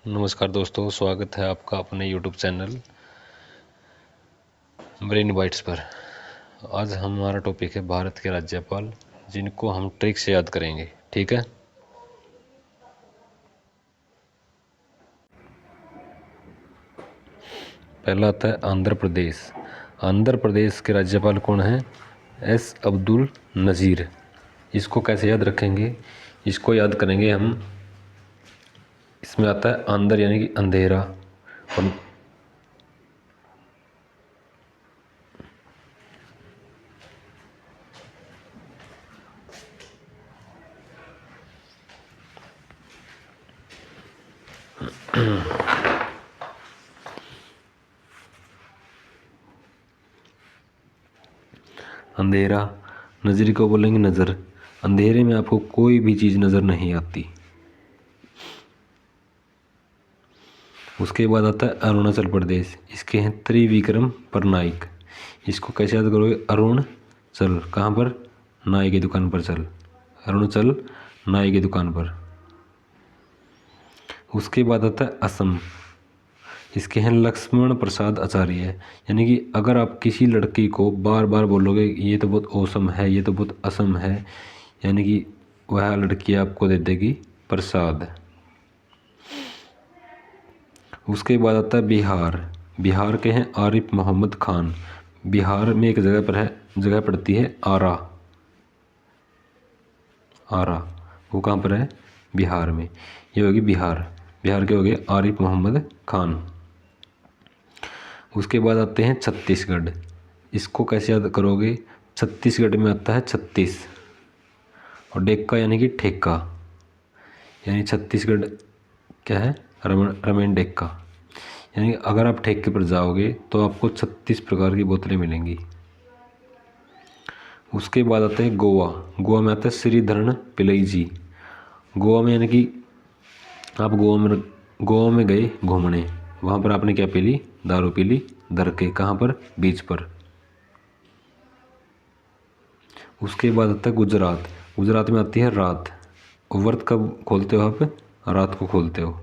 नमस्कार दोस्तों, स्वागत है आपका अपने YouTube चैनल ब्रेन बाइट्स पर। आज हमारा टॉपिक है भारत के राज्यपाल, जिनको हम ट्रिक से याद करेंगे। ठीक है। पहला आता है आंध्र प्रदेश। आंध्र प्रदेश के राज्यपाल कौन हैं? एस अब्दुल नज़ीर। इसको कैसे याद रखेंगे? इसको याद करेंगे हम। इसमें आता है आंध्र यानी कि अंधेरा, और अंधेरा। नज़र को बोलेंगे नज़र। अंधेरे में आपको कोई भी चीज़ नज़र नहीं आती। उसके बाद आता है अरुणाचल प्रदेश। इसके हैं त्रिविक्रम परनाइक। इसको कैसे याद करोगे? अरुणाचल कहाँ पर? नाई की दुकान पर चल। अरुणाचल नाई की दुकान पर। उसके बाद आता है असम। इसके हैं लक्ष्मण प्रसाद आचार्य। यानी कि अगर आप किसी लड़की को बार बार बोलोगे ये तो बहुत औसम है, ये तो बहुत असम है, यानी कि वह लड़की आपको दे देगी प्रसाद। उसके बाद आता है बिहार। बिहार के हैं आरिफ मोहम्मद खान। बिहार में एक जगह पड़ती है आरा। आरा वो कहाँ पर है? बिहार में। ये होगी बिहार। बिहार के हो गए आरिफ मोहम्मद खान। उसके बाद आते हैं छत्तीसगढ़। इसको कैसे याद करोगे? छत्तीसगढ़ में आता है छत्तीस, और डेक्का यानी कि ठेका। यानी छत्तीसगढ़ क्या है? रमेन डेक्का। यानी अगर आप ठेके पर जाओगे तो आपको 36 प्रकार की बोतलें मिलेंगी। उसके बाद आता है गोवा। गोवा में आता है श्रीधरण पिल्लई जी। गोवा में यानी कि आप गोवा में गए घूमने, वहाँ पर आपने क्या पी ली? दारू पी ली दर के। कहाँ पर? बीच पर। उसके बाद आता है गुजरात। गुजरात में आती है रात। व्रत कब खोलते हो आप? रात को खोलते हो।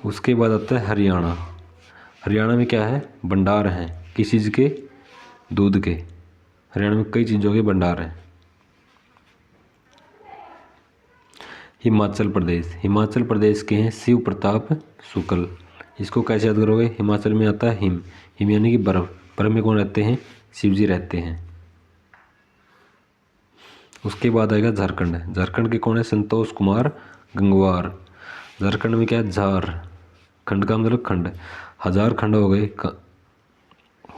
उसके बाद आता है हरियाणा। हरियाणा में क्या है? भंडार हैं। किस चीज़ के? दूध के। हरियाणा में कई चीज़ों के भंडार हैं। हिमाचल प्रदेश। हिमाचल प्रदेश के हैं शिव प्रताप शुक्ल। इसको कैसे याद करोगे? हिमाचल में आता है हिम। हिम यानी कि बर्फ़। बर्फ़ में कौन रहते हैं? शिव जी रहते हैं। उसके बाद आएगा झारखंड। झारखंड के कौन है? संतोष कुमार गंगवार। झारखंड में क्या है? झार। खंड का मतलब खंड। 1000 खंड हो गए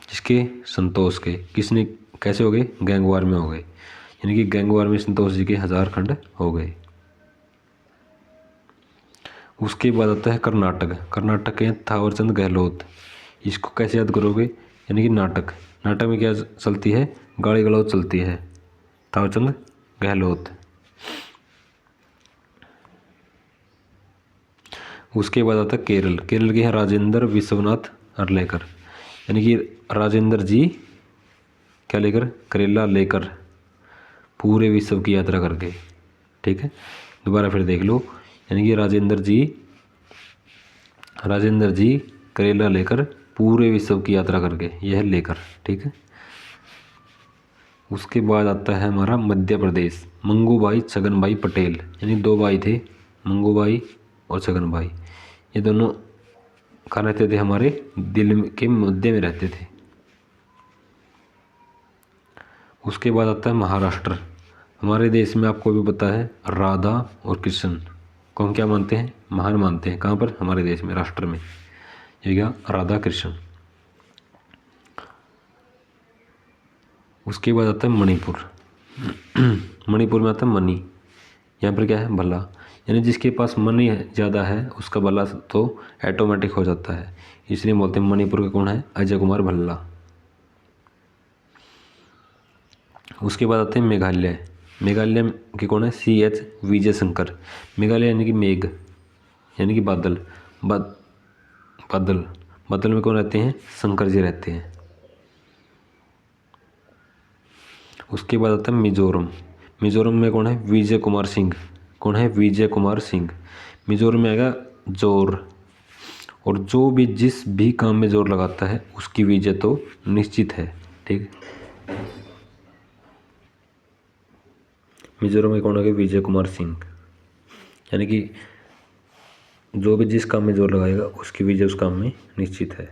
जिसके? संतोष के। किसने? कैसे हो गए? गैंगवार में हो गए। यानी कि गैंगवार में संतोष जी के 1000 खंड हो गए। उसके बाद आता है कर्नाटक। कर्नाटक के हैं थावरचंद गहलोत। इसको कैसे याद करोगे? यानी कि नाटक। नाटक में क्या चलती है? गाली गलौज चलती है। थावरचंद गहलोत। उसके बाद आता है केरल। केरल के हैं राजेंद्र विश्वनाथ अर्लेकर। यानी कि राजेंद्र जी क्या लेकर? करेला लेकर पूरे विश्व की यात्रा करके। ठीक है, दोबारा फिर देख लो। यानी कि राजेंद्र जी करेला लेकर पूरे विश्व की यात्रा करके, यह लेकर। ठीक है। उसके बाद आता है हमारा मध्य प्रदेश। मंगूभाई छगन भाई पटेल। यानी 2 भाई थे, मंगूभाई और छगन भाई। ये दोनों कहाँ रहते थे? हमारे दिल के मध्य में रहते थे। उसके बाद आता है महाराष्ट्र। हमारे देश में आपको भी पता है राधा और कृष्ण को हम क्या मानते हैं? महान मानते हैं। कहाँ पर? हमारे देश में, राष्ट्र में। ये क्या? राधा कृष्ण। उसके बाद आता है मणिपुर। मणिपुर में आता है मनी। यहाँ पर क्या है? भला। यानी जिसके पास मनी ज़्यादा है उसका भला तो ऑटोमेटिक हो जाता है, इसलिए बोलते हैं मणिपुर का कौन है? अजय कुमार भल्ला। उसके बाद आते हैं मेघालय। मेघालय के कौन है? CH विजय शंकर। मेघालय यानी कि मेघ, यानी कि बादल। बादल। बादल में कौन रहते हैं? शंकर जी रहते हैं। उसके बाद आता है मिजोरम। मिजोरम में कौन है? विजय कुमार सिंह। कौन है? विजय कुमार सिंह। मिजोरम में आएगा जोर, और जो भी जिस भी काम में जोर लगाता है उसकी विजय तो निश्चित है। ठीक, मिजोरम में कौन आ गया? विजय कुमार सिंह। यानी कि जो भी जिस काम में जोर लगाएगा उसकी विजय उस काम में निश्चित है।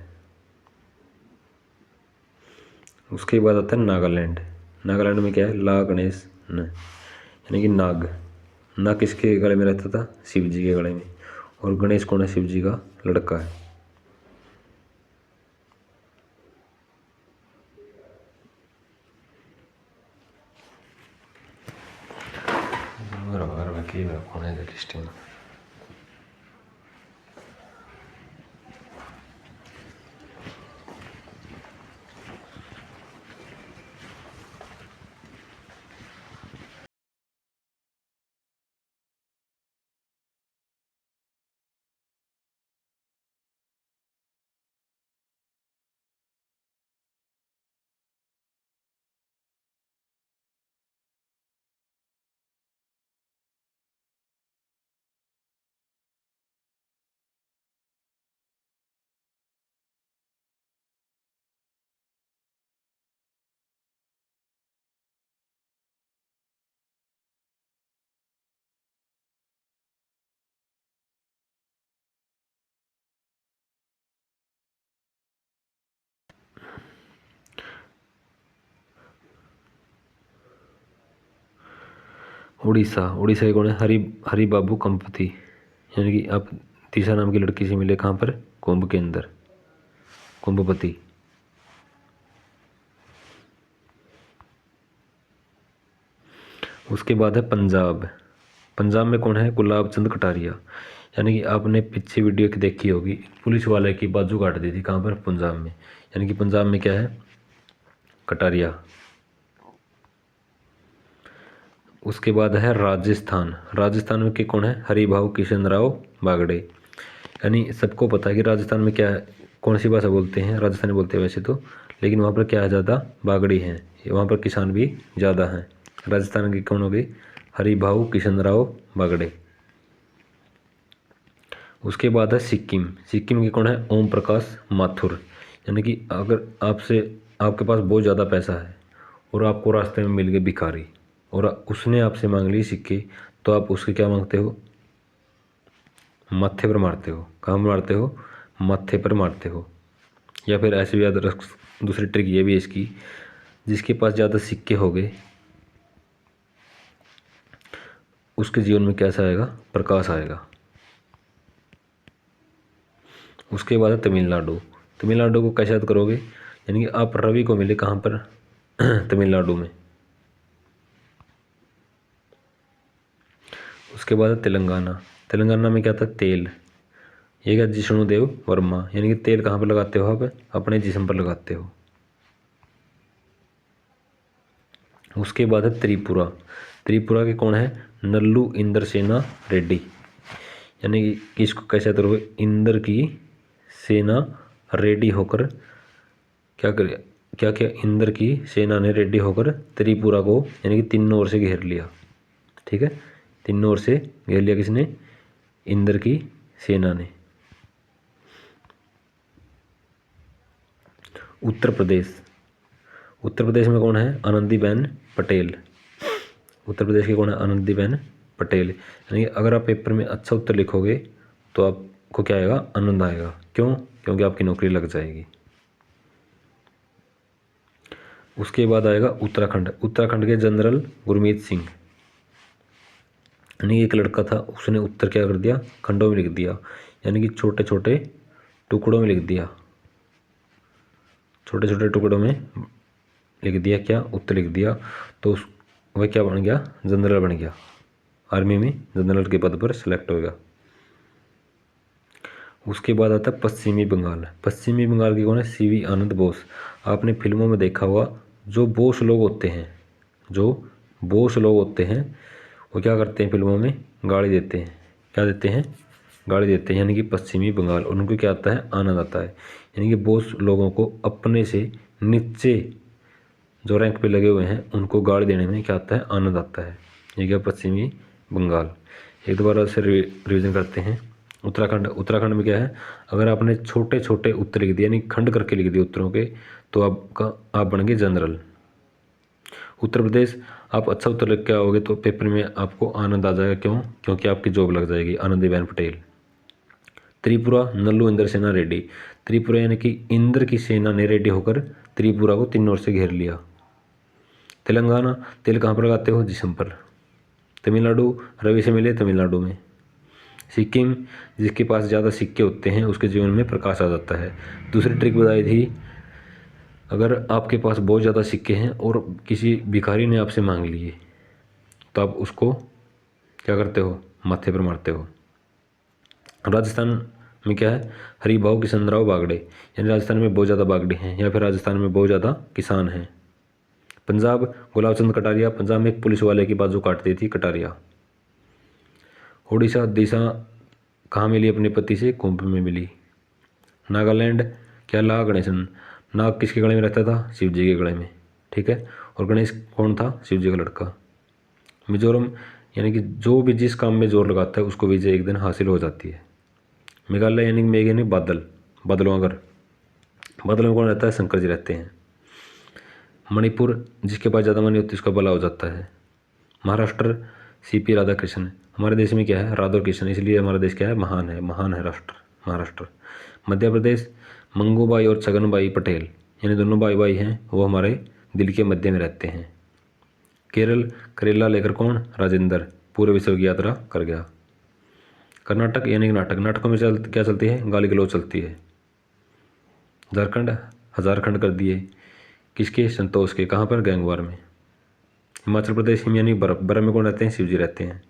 उसके बाद आता है नागालैंड। नागालैंड में क्या है? ला गणेश न, यानी कि नाग। नाग किसके गले में रहता था? शिव जी के गले में। और गणेश कौन है? शिव जी का लड़का है। कौन है लिस्ट में? उड़ीसा। उड़ीसा के कौन है? हरि बाबू कंपति। यानी कि आप तीसरा नाम की लड़की से मिले कहाँ पर? कुंभ के अंदर, कुंभपति। उसके बाद है पंजाब। पंजाब में कौन है? गुलाब चंद कटारिया। यानी कि आपने पीछे वीडियो की देखी होगी, पुलिस वाले की बाजू काट दी थी कहाँ पर? पंजाब में। यानी कि पंजाब में क्या है? कटारिया। उसके बाद है राजस्थान। राजस्थान में के कौन है? हरिभाऊ किशन राव बागड़े। यानी सबको पता है कि राजस्थान में क्या है, कौन सी भाषा बोलते हैं? राजस्थानी बोलते हैं वैसे तो, लेकिन वहाँ पर क्या है? ज़्यादा बागड़ी हैं, वहाँ पर किसान भी ज़्यादा हैं। राजस्थान की कौन हो गई? हरिभाऊ किशन राव बागड़े। उसके बाद है सिक्किम। सिक्किम के कौन है? ओम प्रकाश माथुर। यानी कि अगर आपके पास बहुत ज़्यादा पैसा है और आपको रास्ते में मिल गए भिखारी और उसने आपसे मांग ली सिक्के, तो आप उसके क्या मांगते हो? माथे पर मारते हो। कहाँ मारते हो? माथे पर मारते हो। या फिर ऐसे भी याद रख, दूसरी ट्रिक ये भी है इसकी, जिसके पास ज़्यादा सिक्के हो गए उसके जीवन में कैसा आएगा? प्रकाश आएगा। उसके बाद है तमिलनाडु। तमिलनाडु को कैसे याद करोगे? यानी कि आप रवि को मिले कहाँ पर? तमिलनाडु में। उसके बाद है तेलंगाना। तेलंगाना में क्या था? तेल। ये क्या? जिष्णुदेव वर्मा। यानी कि तेल कहाँ पर लगाते हो आप? अपने जिस्म पर लगाते हो। उसके बाद है त्रिपुरा। त्रिपुरा के कौन है? नल्लू इंद्रसेना रेड्डी। यानी कि इसको कैसे याद करोगे? इंद्र की सेना रेडी होकर क्या करे? क्या क्या? इंद्र की सेना ने रेडी होकर त्रिपुरा को यानी कि तीनों ओर से घेर लिया। ठीक है, तीनों ओर से घेर लिया किसने? इंद्र की सेना ने। उत्तर प्रदेश। उत्तर प्रदेश में कौन है? आनंदीबेन पटेल। उत्तर प्रदेश की कौन है? आनंदीबेन पटेल। यानी कि अगर आप पेपर में अच्छा उत्तर लिखोगे तो आपको क्या आएगा? आनंद आएगा। क्यों? क्योंकि आपकी नौकरी लग जाएगी। उसके बाद आएगा उत्तराखंड। उत्तराखंड के जनरल गुरमीत सिंह। यानी एक लड़का था, उसने उत्तर क्या कर दिया? खंडों में लिख दिया। यानी कि छोटे छोटे टुकड़ों में लिख दिया। छोटे छोटे टुकड़ों में लिख दिया क्या? उत्तर लिख दिया। तो वह क्या बन गया? जनरल बन गया। आर्मी में जनरल के पद पर सिलेक्ट हो गया। उसके बाद आता है पश्चिमी बंगाल। पश्चिमी बंगाल की कौन है? सीवी आनंद बोस। आपने फिल्मों में देखा होगा, जो बोस लोग होते हैं, जो बोस लोग होते हैं वो क्या करते हैं? फिल्मों में गाड़ी देते हैं। क्या देते हैं? गाड़ी देते हैं। यानी कि पश्चिमी बंगाल, और उनको क्या आता है? आनंद आता है। यानी कि बोस लोगों को अपने से नीचे जो रैंक पे लगे हुए हैं उनको गाड़ी देने में क्या आता है? आनंद आता है। ये क्या? पश्चिमी बंगाल। एक दोबारा से रिवीजन करते हैं। उत्तराखंड, उत्तराखंड में क्या है, अगर आपने छोटे छोटे उत्तर लिख दिए यानी खंड करके लिख दिए उत्तरों के, तो आप बन गए जनरल। उत्तर प्रदेश, आप अच्छा उत्तर लिख के आओगे तो पेपर में आपको आनंद आ जाएगा। क्यों? क्योंकि आपकी जॉब लग जाएगी। आनंदीबेन पटेल। त्रिपुरा, नल्लू इंद्र सेना रेड्डी। त्रिपुरा यानी कि इंद्र की सेना ने रेड्डी होकर त्रिपुरा को तीन ओर से घेर लिया। तेलंगाना, तेल कहाँ पर लगाते हो? जिस्म पर। तमिलनाडु, रवि से मिले तमिलनाडु में। सिक्किम, जिसके पास ज़्यादा सिक्के होते हैं उसके जीवन में प्रकाश आ जाता है। दूसरी ट्रिक बताई थी, अगर आपके पास बहुत ज़्यादा सिक्के हैं और किसी भिखारी ने आपसे मांग लिए तो आप उसको क्या करते हो? माथे पर मारते हो। राजस्थान में क्या है? हरिभाऊ किशनराव बागड़े, यानी राजस्थान में बहुत ज़्यादा बागड़े हैं या फिर राजस्थान में बहुत ज़्यादा किसान हैं। पंजाब, गुलाब चंद कटारिया, पंजाब में एक पुलिस वाले की बाजू काटती थी कटारिया। उड़ीसा, दिशा कहाँ मिली अपने पति से? कुंभ में मिली। नागालैंड, क्या ला गणेशन, नाग किसके गले में रहता था? शिव जी के गले में, ठीक है। और गणेश कौन था? शिव जी का लड़का। मिजोरम, यानी कि जो भी जिस काम में जोर लगाता है उसको विजय एक दिन हासिल हो जाती है। मेघालय, यानी मेघ यानी बादल, बादलों अगर बादलों में कौन रहता है? शंकर जी रहते हैं। मणिपुर, जिसके पास ज़्यादा मनी होती है उसका भला हो जाता है। महाराष्ट्र, सीपी राधाकृष्णन। हमारे देश में क्या है? राधा कृष्ण, इसलिए हमारा देश क्या है? महान है राष्ट्र महाराष्ट्र। मध्य प्रदेश, मंगूबाई और छगनबाई पटेल, यानी दोनों भाई भाई हैं, वो हमारे दिल के मध्य में रहते हैं। केरल, करेला लेकर कौन? राजेंद्र, पूरे विश्व की यात्रा कर गया। कर्नाटक, यानी नाटक, नाटकों में क्या चलती है? गाली गलौज चलती है। झारखंड, हजार खंड कर दिए, किसके? संतोष के। कहाँ पर? गैंगवार में। हिमाचल प्रदेश, हिम यानी बर्फ, बर्फ में कौन रहते हैं? शिव जी रहते हैं।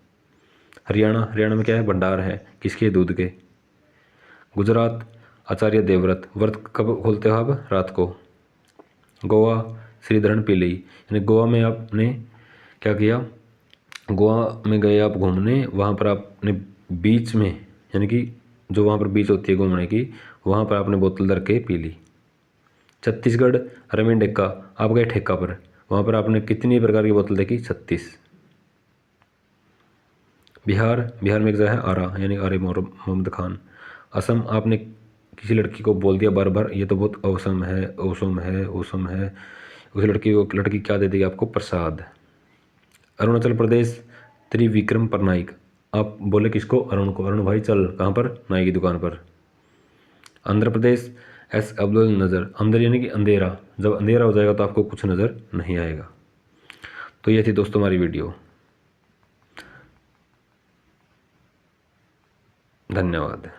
हरियाणा, हरियाणा में क्या है? भंडार है, किसके? दूध के। गुजरात, आचार्य देवव्रत, व्रत कब खोलते हो आप? रात को। गोवा, श्रीधरन पिल्लई, यानी गोवा में आपने क्या किया? गोवा में गए आप घूमने, वहाँ पर आपने बीच में, यानी कि जो वहाँ पर बीच होती है घूमने की, वहाँ पर आपने बोतल धर के पी ली। छत्तीसगढ़, रमीन डेक्का, आप गए ठेका पर, वहाँ पर आपने कितनी प्रकार की बोतल देखी? 36। बिहार, बिहार में एक जगह है आरा, यानी आरे मोहम्मद खान। असम, आपने किसी लड़की को बोल दिया बार बार ये तो बहुत औसम है, औसम है, औसम है, उस लड़की क्या दे देगी आपको? प्रसाद। अरुणाचल प्रदेश, त्रिविक्रम परनाइक, आप बोले किसको? अरुण को, अरुण भाई चल कहाँ पर? नाई की दुकान पर। आंध्र प्रदेश, एस अब्दुल नज़र, अंदर यानी कि अंधेरा, जब अंधेरा हो जाएगा तो आपको कुछ नज़र नहीं आएगा। तो ये थी दोस्तों हमारी वीडियो। धन्यवाद।